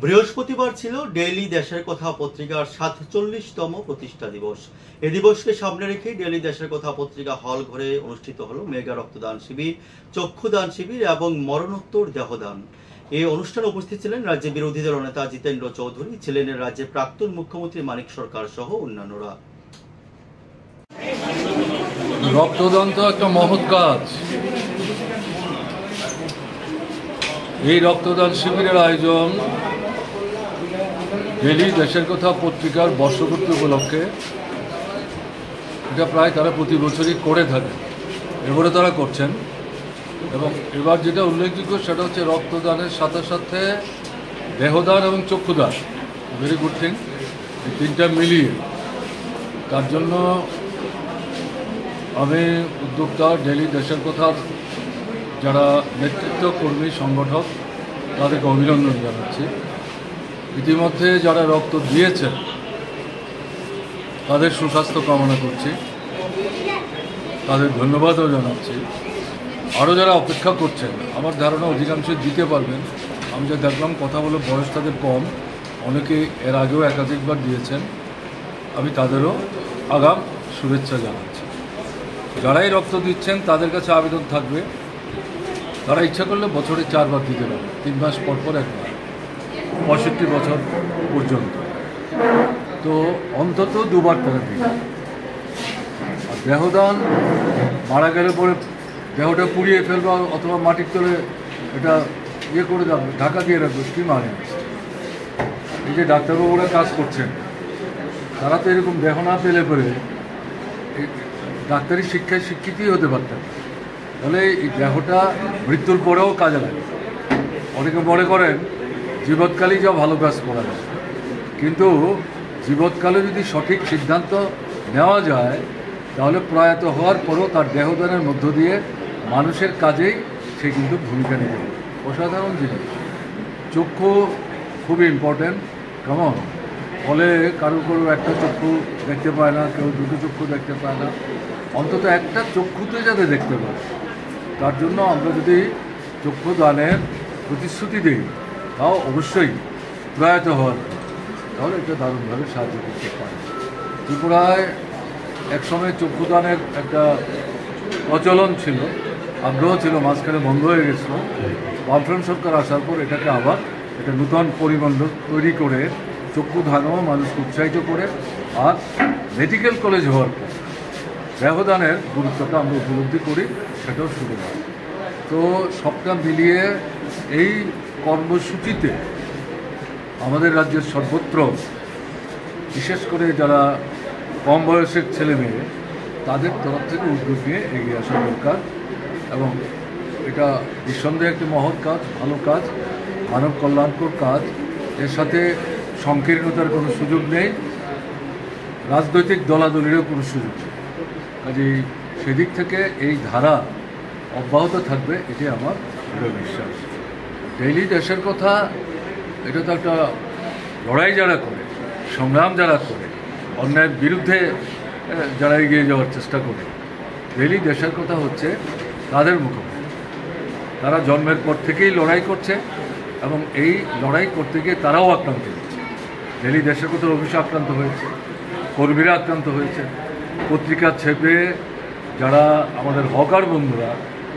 বৃহস্পতিবার ছিল ডেইলি দেশের কথা পত্রিকার ৪৭তম প্রতিষ্ঠা দিবস। এ দিবসকে সামনে রেখে ডেইলি দেশের কথা পত্রিকা হল ঘরে অনুষ্ঠিত হলো মেগা রক্তদান শিবির, চক্ষুদান শিবির এবং মরণোত্তর দেহদান। এই অনুষ্ঠানে উপস্থিত ছিলেন রাজ্যের বিরোধী দল নেতা জিতেন্দ্র চৌধুরী, ছিলেন রাজ্যের প্রাক্তন মুখ্যমন্ত্রী মানিক সরকার সহ অন্যান্যরা। রক্তদান তো একটা মহৎ কাজ। এই রক্তদান শিবিরের আয়োজন ডেইলি দেশের কথা পত্রিকার বর্ষপূর্তি উপলক্ষে এটা প্রায় তারা প্রতি বছরই করে থাকে, এবারে তারা করছেন। এবং এবার যেটা উল্লেখযোগ্য সেটা হচ্ছে রক্তদানের সাথে সাথে দেহদান এবং চক্ষুদান, ভেরি গুড থিং। এই তিনটা মিলিয়ে তার জন্য আমি উদ্যোক্তা ডেইলি দেশের কথার যারা নেতৃত্ব কর্মী সংগঠক তাদেরকে অভিনন্দন জানাচ্ছি। ইতিমধ্যে যারা রক্ত দিয়েছেন তাদের সুস্বাস্থ্য কামনা করছি, তাদের ধন্যবাদও জানাচ্ছি। আরও যারা অপেক্ষা করছেন, আমার ধারণা অধিকাংশই দিতে পারবেন। আমি যা দেখলাম কথা বলে বয়স তাদের কম, অনেকে এর আগেও একাধিকবার দিয়েছেন। আমি তাদেরও আগাম শুভেচ্ছা জানাচ্ছি। যারাই রক্ত দিচ্ছেন তাদের কাছে আবেদন থাকবে, তারা ইচ্ছা করলে বছরে 4 বার দিতে পারে, 3 মাস পর পর একবার, 65 বছর পর্যন্ত। তো অন্তত 2 বার তারা দিবে। আর দেহদান মারা গেলে পরে দেহটা পুড়িয়ে ফেলবো অথবা মাটির তলে এটা ইয়ে করে যাবে, ঢাকা দিয়ে রাখবে, কী মানে? এই যে ডাক্তারবাবুরা কাজ করছেন তারা তো এরকম দেহ না পেলে পরে ডাক্তারি শিক্ষায় শিক্ষিতই হতে পারতেন। তাহলে এই দেহটা মৃত্যুর পরেও কাজে লাগে। অনেকে মনে করেন জীবৎকালেই যা ভালো কাজ করা যায়, কিন্তু জীবৎকালে যদি সঠিক সিদ্ধান্ত নেওয়া যায় তাহলে প্রয়াত হওয়ার পরও তার দেহদানের মধ্য দিয়ে মানুষের কাজেই সে কিন্তু ভূমিকা নেবে। অসাধারণ জিনিস। চক্ষু খুবই ইম্পর্ট্যান্ট। কেমন ফলে কারো একটা চক্ষু দেখতে পায় না, কেউ 2টো চক্ষু দেখতে পায় না, অন্তত একটা চক্ষুতে যাতে দেখতে পায়। তার জন্য আমরা যদি চক্ষু দানের প্রতিশ্রুতি দিই, তাও অবশ্যই প্রয়াত হওয়ার, তাহলে এটা দারুণভাবে সাহায্য করতে পারে। ত্রিপুরায় একসময় চক্ষুদানের একটা প্রচলন ছিল, আগ্রহ ছিল, মাঝখানে বন্ধ হয়ে গেছিল। বামফ্রন্ট সরকার আসার পর এটাকে আবার একটা নূতন পরিমণ্ডল তৈরি করে চক্ষুদানও মানুষকে উৎসাহিত করে, আর মেডিকেল কলেজ হওয়ার পর দেহদানের গুরুত্বটা আমরা উপলব্ধি করি, সেটাও শুরু হয়। তো সবটা মিলিয়ে এই কর্মসূচিতে আমাদের রাজ্যের সর্বত্র, বিশেষ করে যারা কম বয়সের ছেলে মেয়ে, তাদের তরফ থেকে উদ্যোগ নিয়ে এগিয়ে আসা দরকার। এবং এটা নিঃসন্দেহে একটি মহৎ কাজ, ভালো কাজ, মানব কল্যাণকর কাজ। এর সাথে সংকীর্ণতার কোনো সুযোগ নেই, রাজনৈতিক দলাদলিরও কোনো সুযোগ নেই। কাজেই সেদিক থেকে এই ধারা অব্যাহত থাকবে, এটি আমার দৃঢ় বিশ্বাস। ডেইলি দেশের কথা, এটা তো একটা লড়াই যারা করে, সংগ্রাম যারা করে, অন্যায়ের বিরুদ্ধে যারা এগিয়ে যাওয়ার চেষ্টা করে, ডেইলি দেশের কথা হচ্ছে তাদের মুখোমুখি। তারা জন্মের পর থেকেই লড়াই করছে এবং এই লড়াই করতে গিয়ে তারাও আক্রান্ত হচ্ছে। ডেইলি দেশের কথার অফিসে আক্রান্ত হয়েছে, কর্মীরা আক্রান্ত হয়েছে, পত্রিকা ছেপে যারা আমাদের হকার বন্ধুরা,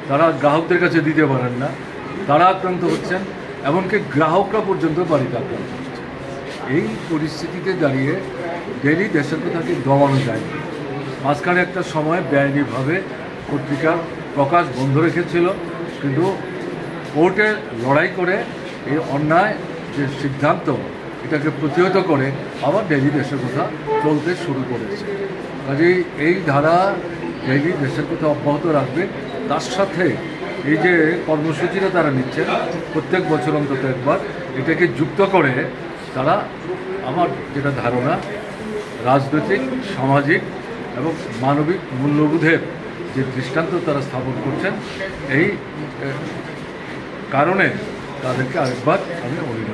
তারা গ্রাহকদের কাছে দিতে পারেন না, তারা আক্রান্ত হচ্ছেন, এমনকি গ্রাহকরা পর্যন্ত বাড়িতে আক্রান্ত হচ্ছে। এই পরিস্থিতিতে দাঁড়িয়ে ডেইলি দেশের কথাকে দমানো যায় না। মাঝখানে একটা সময় বেআইনিভাবে পত্রিকার প্রকাশ বন্ধ রেখেছিল, কিন্তু কোর্টে লড়াই করে এই অন্যায় যে সিদ্ধান্ত, এটাকে প্রতিহত করে আবার ডেইলি দেশের কথা চলতে শুরু করেছে। কাজেই এই ধারা ডেইলি দেশের কথা অব্যাহত রাখবে। তার সাথে এই যে কর্মসূচিটা তারা নিচ্ছেন প্রত্যেক বছর অন্তত একবার, এটাকে যুক্ত করে তারা, আমার যেটা ধারণা, রাজনৈতিক, সামাজিক এবং মানবিক মূল্যবোধের যে দৃষ্টান্ত তারা স্থাপন করছেন, এই কারণে তাদেরকে আরেকবার আমি অভিনন্দন